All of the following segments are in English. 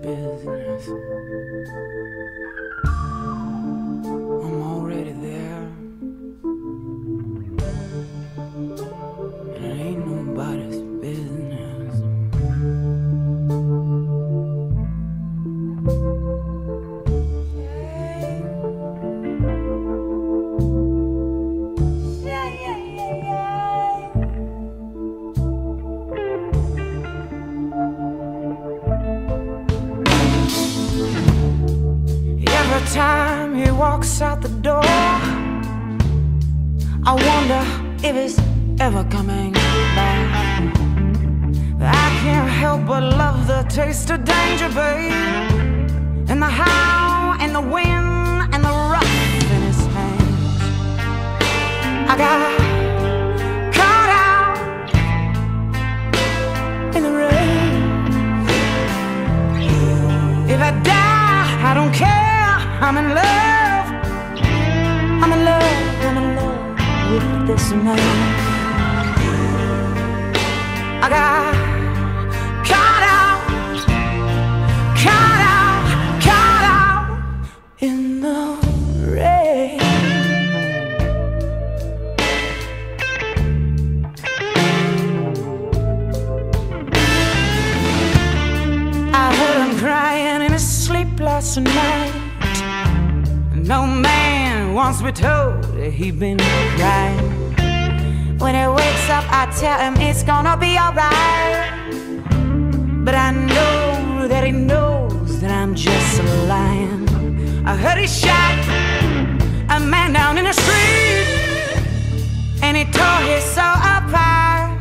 business. I'm already there, and it ain't nobody's business. Every time he walks out the door, I wonder if he's ever coming back. I can't help but love the taste of danger, babe, and the how and the wind and the rough in his hands. I got caught out in the rain. If I die, I don't care. I'm in love, I'm in love, I'm in love with this man. I got caught out in the rain. I heard him crying in his sleep last night. No man wants to be told that he's been crying. When he wakes up, I tell him it's gonna be alright. But I know that he knows that I'm just lying. I heard he shot a man down in the street, and he tore his soul apart.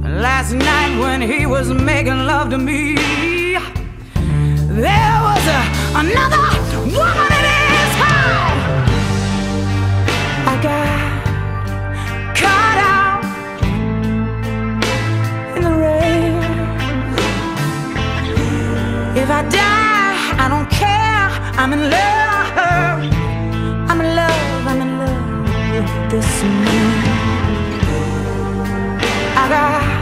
Last night when he was making love to me, there was another woman in his heart. I got caught out in the rain. If I die, I don't care. I'm in love. I'm in love. I'm in love with this man. I got